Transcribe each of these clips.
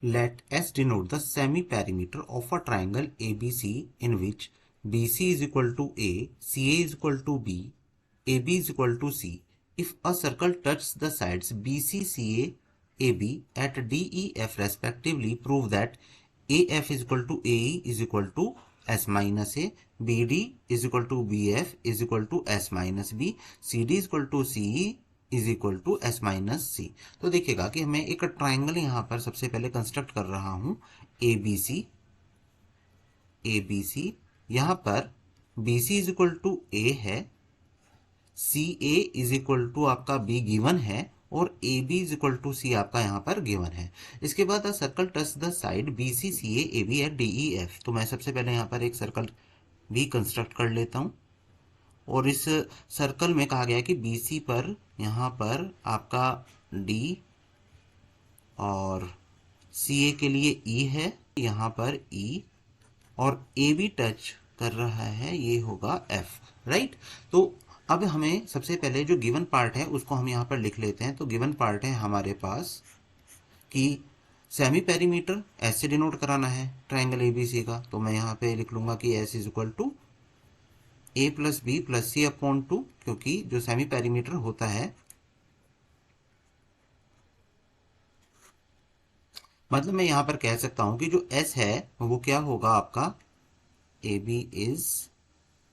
Let S denote the semi-perimeter of a triangle ABC in which BC is equal to A, CA is equal to B, AB is equal to C. If a circle touches the sides BC, CA, AB at DEF respectively, prove that AF is equal to AE is equal to S minus A, BD is equal to BF is equal to S minus B, CD is equal to CE is equal to S minus C. तो देखिएगा कि मैं एक triangle यहां पर सबसे पहले construct कर रहा हूं ए बी सी। यहां पर B C is equal to A है, C A is equal to आपका बी गिवन है और A B is equal to C आपका यहां पर गिवन है। इसके बाद circle touch the side B C C A B at D E F. तो मैं सबसे पहले यहां पर एक सर्कल भी कंस्ट्रक्ट कर लेता हूं और इस सर्कल में कहा गया है कि BC पर यहाँ पर आपका D और CA के लिए E है, यहाँ पर E और AB टच कर रहा है, ये होगा F, राइट। तो अब हमें सबसे पहले जो गिवन पार्ट है उसको हम यहाँ पर लिख लेते हैं। तो गिवन पार्ट है हमारे पास कि सेमी पेरीमीटर S से डिनोट कराना है ट्राइंगल ABC का। तो मैं यहाँ पे लिख लूंगा कि S is equal to A plus B plus C upon 2, क्योंकि जो सेमी पेरीमीटर होता है मतलब मैं यहां पर कह सकता हूं कि जो एस है वो क्या होगा आपका A B is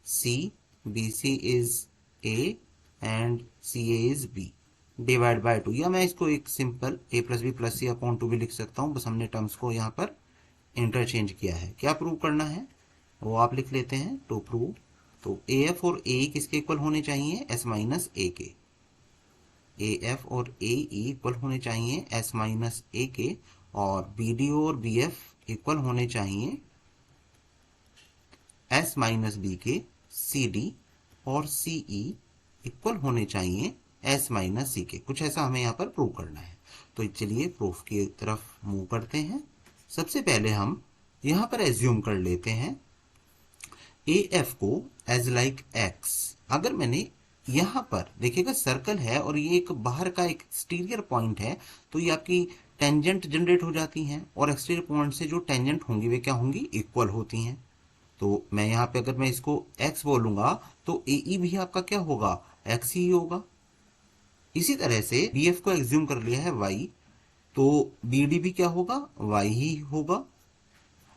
C, B C is A and C A is B divide by 2। या मैं इसको एक simple A plus B plus C upon 2 भी लिख सकता हूं, बस हमने टर्म्स को यहां पर इंटरचेंज किया है। क्या प्रूव करना है वो आप लिख लेते हैं। टू प्रूव, तो ए एफ और ए किसके इक्वल होने चाहिए, एस माइनस ए के। ए एफ और ए इक्वल होने चाहिए एस माइनस ए के, और बी डी और बी एफ इक्वल होने चाहिए एस माइनस बी के। सी डी और सी ई इक्वल होने चाहिए एस माइनस सी के। कुछ ऐसा हमें यहाँ पर प्रूव करना है। तो चलिए प्रूफ की तरफ मूव करते हैं। सबसे पहले हम यहाँ पर एज्यूम कर लेते हैं ए एफ को एज लाइक एक्स। अगर मैंने यहां पर देखिएगा सर्कल है और ये एक बाहर का एक एक्सटीरियर पॉइंट है, तो ये आपकी टेंजेंट जनरेट हो जाती हैं और एक्सटीरियर पॉइंट से जो टेंजेंट होंगी वे क्या होंगी, इक्वल होती हैं। तो मैं यहाँ पे अगर मैं इसको x बोलूंगा तो ए ई भी आपका क्या होगा, x ही होगा। इसी तरह से बी एफ को एज्यूम कर लिया है y, तो बी डी भी क्या होगा, y ही होगा।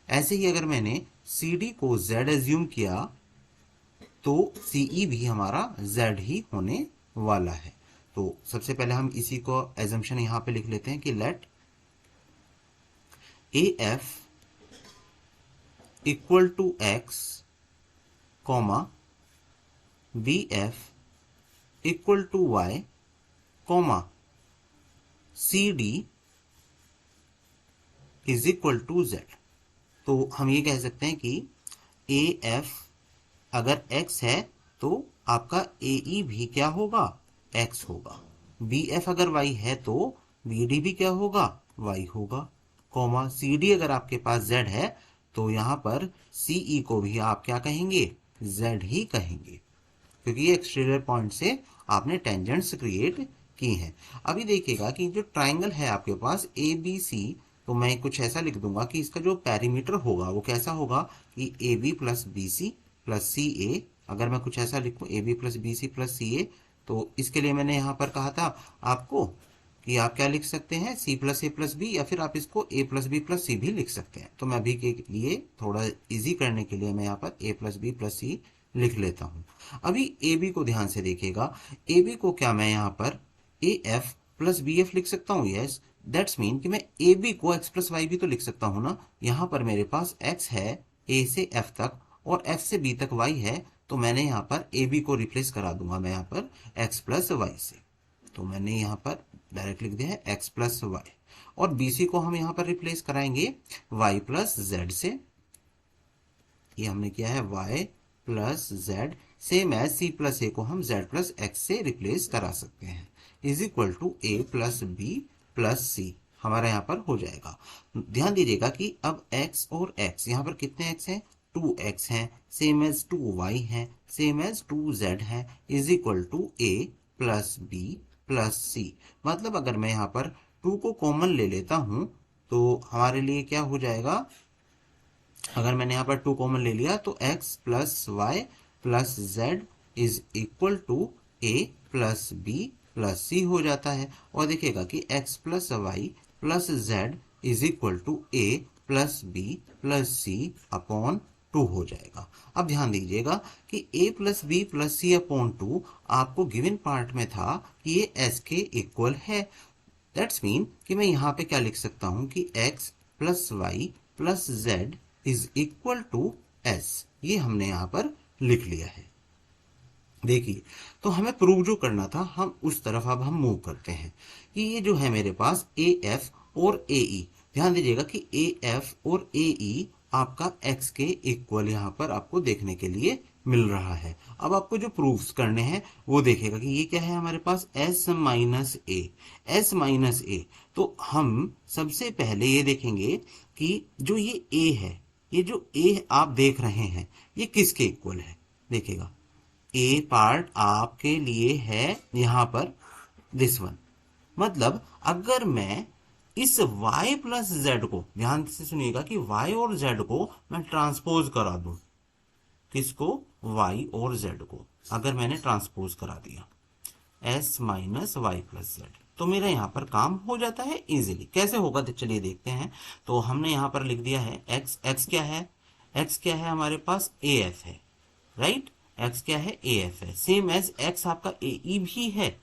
ऐसे ही अगर मैंने सी डी को z एज्यूम किया तो सी ई भी हमारा z ही होने वाला है। तो सबसे पहले हम इसी को एजम्पशन यहां पे लिख लेते हैं कि let A F equal to X comma B F equal to Y comma C D is equal to Z. तो हम ये कह सकते हैं कि ए एफ अगर x है तो आपका ए ई भी क्या होगा, x होगा। बी एफ अगर y है तो बी डी भी क्या होगा, y होगा। कॉमा सी डी अगर आपके पास z है तो यहां पर सी ई को भी आप क्या कहेंगे, z ही कहेंगे, क्योंकि ये एक्सटीरियर पॉइंट से आपने टेंजेंट्स क्रिएट की हैं। अभी देखिएगा कि जो ट्राइंगल है आपके पास ए बी सी, तो मैं कुछ ऐसा लिख दूंगा कि इसका जो पेरीमीटर होगा वो कैसा होगा कि A B plus B C plus C A. अगर मैं कुछ ऐसा लिखूं A B plus B C plus C A, तो इसके लिए मैंने यहाँ पर कहा था आपको कि आप क्या लिख सकते हैं, सी प्लस ए प्लस बी, या फिर आप इसको ए प्लस बी प्लस सी भी लिख सकते हैं। तो मैं अभी के लिए थोड़ा इजी करने के लिए मैं यहाँ पर ए प्लस बी प्लस सी लिख लेता हूँ। अभी ए बी को ध्यान से देखिएगा, ए बी को क्या मैं यहाँ पर A F plus B F लिख सकता हूँ, यस दैट्स मीन कि मैं ए बी को एक्स प्लस वाई भी तो लिख सकता हूँ ना। यहाँ पर मेरे पास एक्स है ए से एफ तक और एफ से बी तक वाई है, तो मैंने यहाँ पर ए बी को रिप्लेस करा दूंगा मैं यहाँ पर एक्स प्लस वाई से। तो मैंने यहाँ पर डायरेक्ट लिख दिया है एक्स प्लस वाई, और बी सी को हम यहाँ पर रिप्लेस कराएंगे वाई प्लस जेड से। ये हमने किया है Y plus Z, same as C plus A को हम जेड प्लस एक्स से रिप्लेस करा सकते हैं, is equal to A plus B plus C हमारा यहाँ पर हो जाएगा। ध्यान दीजिएगा कि अब x और x यहाँ पर कितने x हैं, 2x हैं, सेम एज 2y है, सेम एज 2z है, is equal to a plus B plus C. मतलब अगर मैं यहाँ पर 2 को कॉमन ले लेता हूँ तो हमारे लिए क्या हो जाएगा, अगर मैंने यहाँ पर 2 कॉमन ले लिया तो x plus Y plus Z is equal to A plus B plus C हो जाता है। और देखिएगा कि x plus Y plus Z is equal to A plus B plus C upon 2 हो जाएगा। अब ध्यान दीजिएगा कि a plus B plus C upon 2 आपको गिवन पार्ट में था कि ये s के इक्वल है। दैट्स मीन कि मैं यहाँ पे क्या लिख सकता हूँ कि x plus Y plus Z is equal to S, ये हमने यहां पर लिख लिया है। देखिए, तो हमें प्रूव जो करना था हम उस तरफ अब हम मूव करते हैं कि ये जो है मेरे पास ए एफ और ए ई, ध्यान दीजिएगा कि ए एफ और ए ई आपका एक्स के इक्वल यहां पर आपको देखने के लिए मिल रहा है। अब आपको जो प्रूफ्स करने हैं वो देखेगा कि ये क्या है हमारे पास एस माइनस ए, एस माइनस ए। तो हम सबसे पहले ये देखेंगे कि जो ये ए है, ये जो ए आप देख रहे हैं ये किसके इक्वल है। देखिएगा ए पार्ट आपके लिए है यहां पर दिस वन, मतलब अगर मैं इस y प्लस जेड को, ध्यान से सुनिएगा कि y और z को मैं ट्रांसपोज करा दूं, किसको, y और z को अगर मैंने ट्रांसपोज करा दिया s minus Y plus Z, तो मेरा यहाँ पर काम हो जाता है इजीली। कैसे होगा तो चलिए देखते हैं। तो हमने यहाँ पर लिख दिया है x, x क्या है, x क्या है हमारे पास ए एफ है, राइट, x क्या है ए एफ है, सेम एज x आपका ए ई भी है।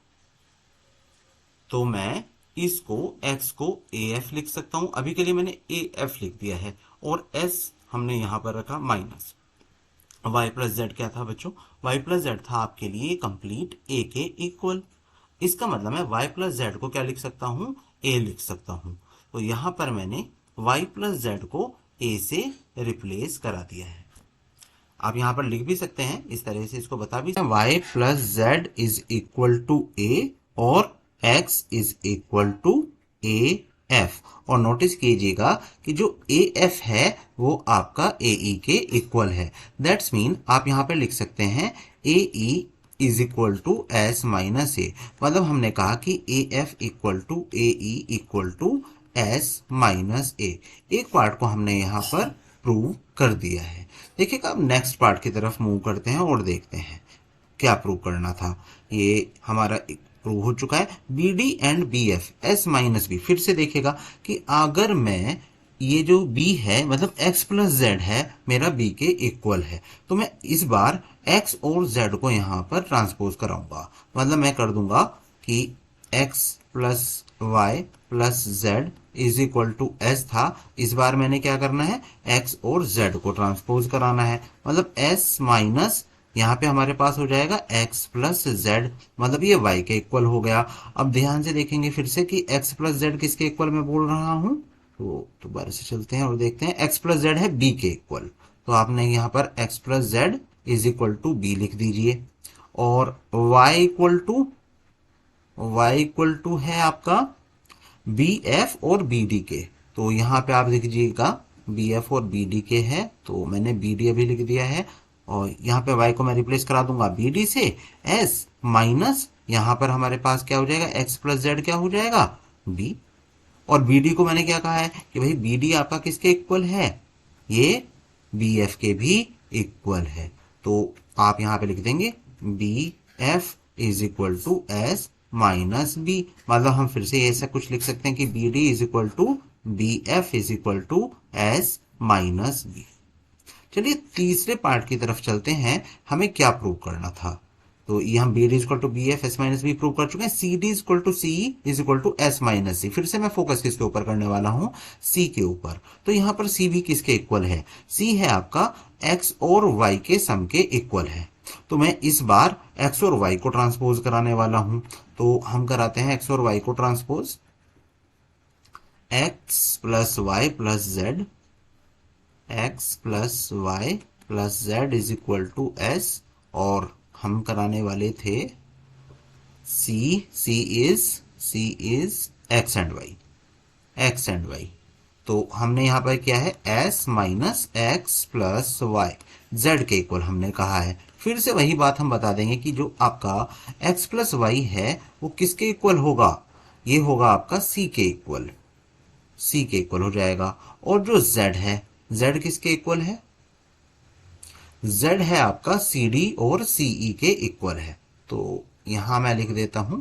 तो मैं इसको x को ए एफ लिख सकता हूं, अभी के लिए मैंने ए एफ लिख दिया है, और s हमने यहां पर रखा माइनस y प्लस जेड। क्या था बच्चों, y प्लस जेड था आपके लिए कंप्लीट a के इक्वल। इसका मतलब मैं y प्लस जेड को क्या लिख सकता हूं, a लिख सकता हूं। तो यहां पर मैंने y प्लस जेड को a से रिप्लेस करा दिया है। आप यहां पर लिख भी सकते हैं इस तरह से, इसको बता भी, y plus Z is equal to a और x is equal to A F. और नोटिस कीजिएगा कि जो ए एफ है वो आपका ए ई के इक्वल है। दैट्स मीन आप यहां पर लिख सकते हैं A E is equal to S minus A, मतलब हमने कहा कि A F equal to A E equal to S minus A. एक पार्ट को हमने यहां पर प्रूव कर दिया है। देखिएगा अब नेक्स्ट पार्ट की तरफ मूव करते हैं और देखते हैं क्या प्रूव करना था। ये हमारा प्रूव हो चुका है B D and B F S minus B. फिर से देखिएगा कि अगर मैं ये जो b है मतलब x प्लस जेड है मेरा b के इक्वल है, तो मैं इस बार x और z को यहां पर ट्रांसपोज कराऊंगा। मतलब मैं कर दूंगा कि x plus Y plus Z is equal to S था, इस बार मैंने क्या करना है x और z को ट्रांसपोज कराना है। मतलब s माइनस यहाँ पे हमारे पास हो जाएगा x प्लस जेड, मतलब ये y के इक्वल हो गया। अब ध्यान से देखेंगे फिर से कि x प्लस जेड किसके इक्वल मैं बोल रहा हूं, तो दोबारा से चलते हैं और देखते हैं x प्लस जेड है b के इक्वल। तो आपने यहाँ पर x plus Z is equal to B लिख दीजिए, और y इक्वल टू है आपका बी एफ और बी डी के। तो यहाँ पे आप लिखिएगा बी एफ और बी डी के है, तो मैंने बी डी अभी लिख दिया है, और यहाँ पे y को मैं रिप्लेस करा दूंगा बी डी से, s माइनस यहाँ पर हमारे पास क्या हो जाएगा x प्लस जेड क्या हो जाएगा b, और बी डी को मैंने क्या कहा है कि भाई बी डी आपका किसके इक्वल है, ये बी एफ के भी इक्वल है। तो आप यहाँ पे लिख देंगे B F is equal to S minus B, मतलब हम फिर से ऐसा कुछ लिख सकते हैं कि B D is equal to B F is equal to S minus B. चलिए तीसरे पार्ट की तरफ चलते हैं, हमें क्या प्रूव करना था। तो ये हम B D equal to B F S minus B prove कर चुके हैं। C D equal to C is equal to S minus C. फिर से मैं फोकस किसके ऊपर करने वाला हूं, सी के ऊपर। तो यहां पर सी भी किसके इक्वल है, सी है आपका एक्स और वाई के सम के इक्वल है। तो मैं इस बार एक्स और वाई को ट्रांसपोज कराने वाला हूं। तो हम कराते हैं एक्स और वाई को transpose, X plus Y plus Z, X plus Y plus Z is equal to S, और हम कराने वाले थे C is X and Y, X and Y. तो हमने यहां पर क्या है S minus X plus Y, Z के इक्वल हमने कहा है। फिर से वही बात हम बता देंगे कि जो आपका एक्स प्लस वाई है वो किसके इक्वल होगा, ये होगा आपका सी के इक्वल, सी के इक्वल हो जाएगा। और जो जेड है, जेड किसके इक्वल है? जेड है आपका सी डी और सीई के इक्वल है। तो यहां मैं लिख देता हूं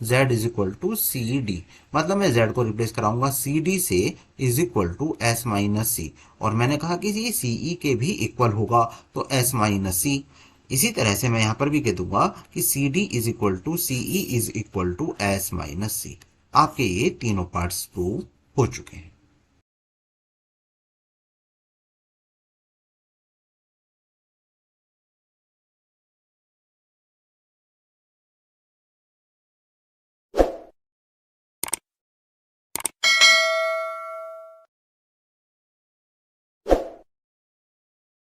z is equal to C D, मतलब मैं z को रिप्लेस कराऊंगा सी डी से, is equal to S minus C. और मैंने कहा कि ये सीई के भी इक्वल होगा, तो एस माइनस सी। इसी तरह से मैं यहां पर भी कह दूंगा कि C D is equal to CE is equal to S minus C. आपके ये तीनों पार्ट्स प्रूव हो चुके हैं।